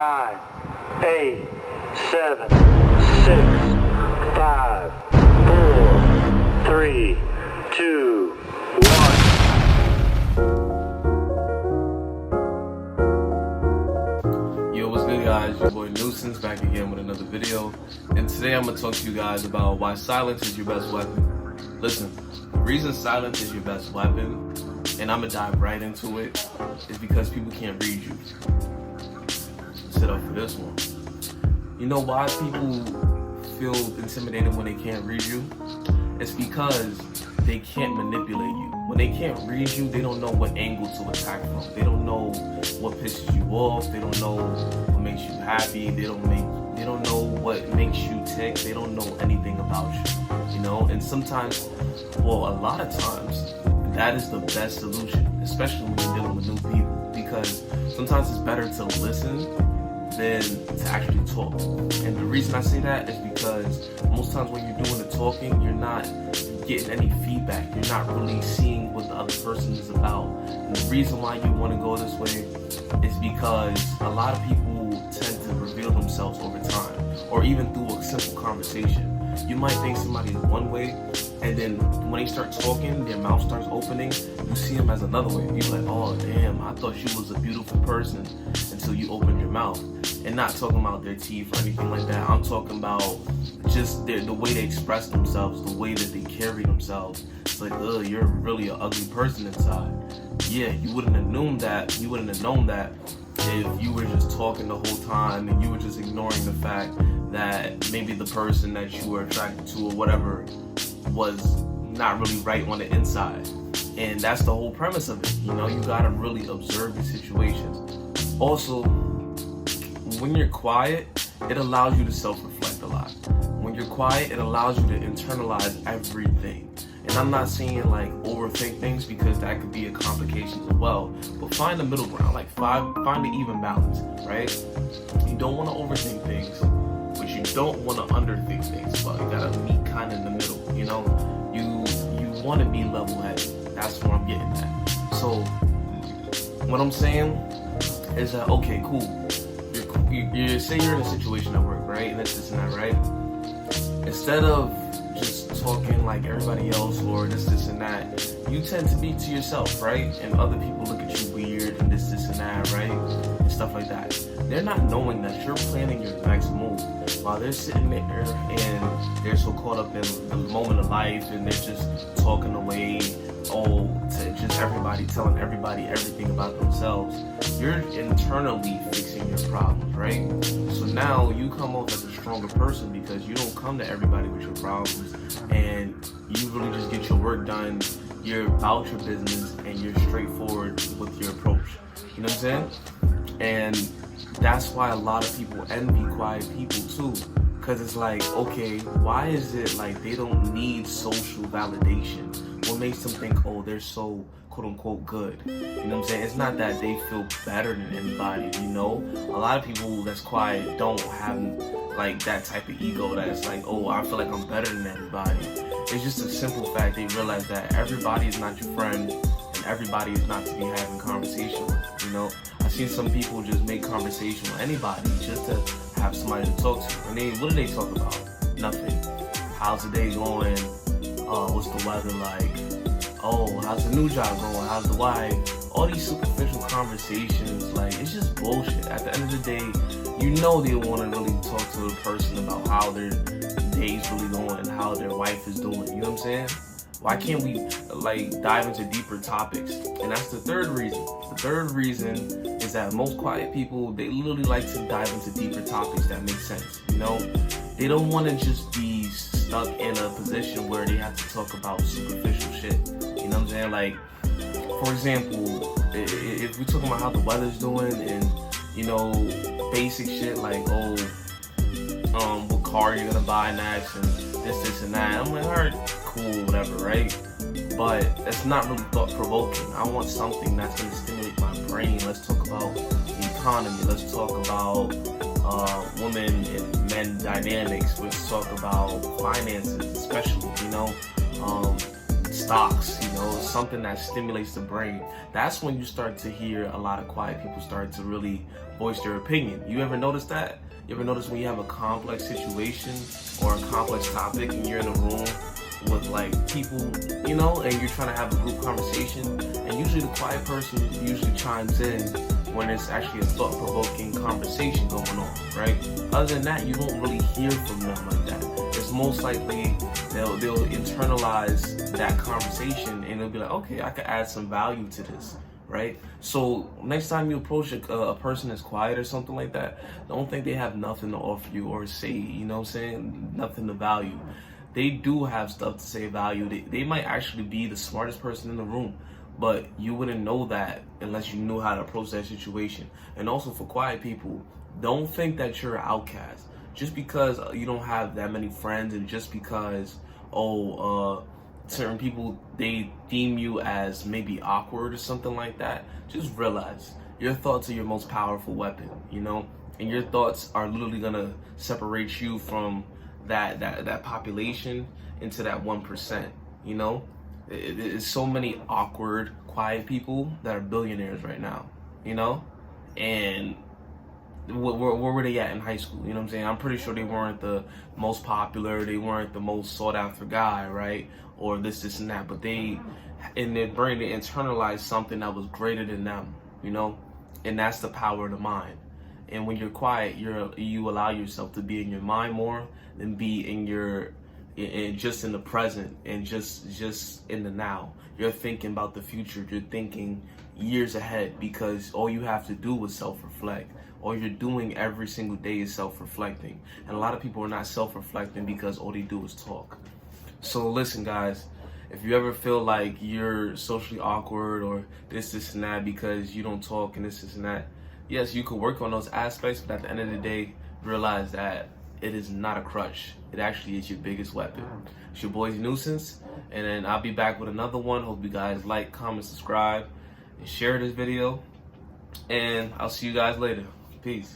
9, 8, 7, 6, 5, 4, 3, 2, 1. Yo, what's good, guys? Your boy Nuisance back again with another video, and today I'm gonna talk to you guys about why silence is your best weapon. Listen, the reason silence is your best weapon, and I'm gonna dive right into it, is because people can't read you. Sit up for this one. You know why people feel intimidated when they can't read you? It's because they can't manipulate you. When they can't read you, they don't know what angle to attack from. They don't know what pisses you off. They don't know what makes you happy. They don't know what makes you tick. They don't know anything about you. You know, and sometimes, well, a lot of times, that is the best solution, especially when you're dealing with new people, because sometimes it's better to listen than to actually talk. And the reason I say that is because most times when you're doing the talking, you're not getting any feedback. You're not really seeing what the other person is about. And the reason why you want to go this way is because a lot of people tend to reveal themselves over time, or even through a simple conversation. You might think somebody is one way, and then when they start talking, their mouth starts opening, you see them as another way. You're like, oh damn, I thought she was a beautiful person until you opened your mouth. And not talking about their teeth or anything like that. I'm talking about just the way they express themselves, the way that they carry themselves. It's like, ugh, you're really an ugly person inside. Yeah, you wouldn't have known that. You wouldn't have known that if you were just talking the whole time and you were just ignoring the fact that maybe the person that you were attracted to or whatever was not really right on the inside. And that's the whole premise of it. You know, you gotta really observe your situations. Also, when you're quiet, it allows you to self-reflect a lot. When you're quiet, it allows you to internalize everything. And I'm not saying like overthink things, because that could be a complication as well. But find the middle ground, like find the even balance, right? You don't want to overthink things, but you don't want to underthink things. But you gotta meet kind of in the middle. You know, you want to be level-headed. That's what I'm getting at. So what I'm saying is that, okay, cool. You say you're in a situation at work, right? And this and that, right? Instead of just talking like everybody else or this and that, you tend to be to yourself, right? And other people look at you weird and this and that, right? And stuff like that. They're not knowing that you're planning your next move while they're sitting there and they're so caught up in the moment of life and they're just talking away, to just everybody telling everybody everything about themselves. You're internally fixing your problems, right? So now you come off as a stronger person because you don't come to everybody with your problems and you really just get your work done. You're about your business and you're straightforward with your approach. You know what I'm saying? And that's why a lot of people envy quiet people too. Because it's like, okay, why is it like they don't need social validation? What makes them think, oh, they're so quote-unquote good? You know what I'm saying? It's not that they feel better than anybody, you know? A lot of people that's quiet don't have like that type of ego that's like, oh, I feel like I'm better than everybody. It's just a simple fact. They realize that everybody is not your friend and everybody is not to be having conversation with, you know? I've seen some people just make conversation with anybody just to have somebody to talk to. And what do they talk about? Nothing. How's the day going? What's the weather like? Oh, how's the new job going? How's the wife? All these superficial conversations, like, it's just bullshit. At the end of the day, you know they want to really talk to the person about how their day's really going and how their wife is doing. You know what I'm saying? Why can't we like dive into deeper topics? And that's the third reason. The third reason is that most quiet people, they literally like to dive into deeper topics that make sense. You know, they don't want to just be stuck in a position where they have to talk about superficial shit. You know what I'm saying? Like, for example, if we're talking about how the weather's doing and, you know, basic shit like, oh, what car you're gonna buy next and this and that. I'm like, alright, cool, whatever, right? But it's not really thought-provoking. I want something that's gonna stimulate my brain. Let's talk about the economy. Let's talk about women and men dynamics. Let's talk about finances, especially, you know. stocks, something that stimulates the brain. That's when you start to hear a lot of quiet people start to really voice their opinion. You ever notice that? You ever notice when you have a complex situation or a complex topic and you're in a room with like people, and you're trying to have a group conversation, and usually the quiet person usually chimes in when it's actually a thought-provoking conversation going on, right? Other than that, you won't really hear from them like that. It's most likely they'll internalize that conversation and they'll be like, okay, I could add some value to this, right? So next time you approach a person that's quiet or something like that, don't think they have nothing to offer you or say, nothing to value. They do have stuff to say value. They might actually be the smartest person in the room, but you wouldn't know that unless you knew how to approach that situation. And also for quiet people, don't think that you're an outcast. Just because you don't have that many friends and just because, certain people, they deem you as maybe awkward or something like that, just realize your thoughts are your most powerful weapon, and your thoughts are literally gonna separate you from that population into that 1%, There's so many awkward, quiet people that are billionaires right now, and where were they at in high school? You know what I'm saying? I'm pretty sure they weren't the most popular, they weren't the most sought after guy, right? Or this and that, but they, in their brain, they internalized something that was greater than them, and that's the power of the mind. And when you're quiet, you allow yourself to be in your mind more than be in just in the present and just in the now. You're thinking about the future. You're thinking years ahead because all you have to do is self-reflect. All you're doing every single day is self-reflecting. And a lot of people are not self-reflecting because all they do is talk. So listen, guys, if you ever feel like you're socially awkward or this and that because you don't talk and this and that, yes, you could work on those aspects, but at the end of the day, realize that it is not a crutch. It actually is your biggest weapon. It's your boy's Nuisance, and then I'll be back with another one. Hope you guys like, comment, subscribe, and share this video. And I'll see you guys later. Peace.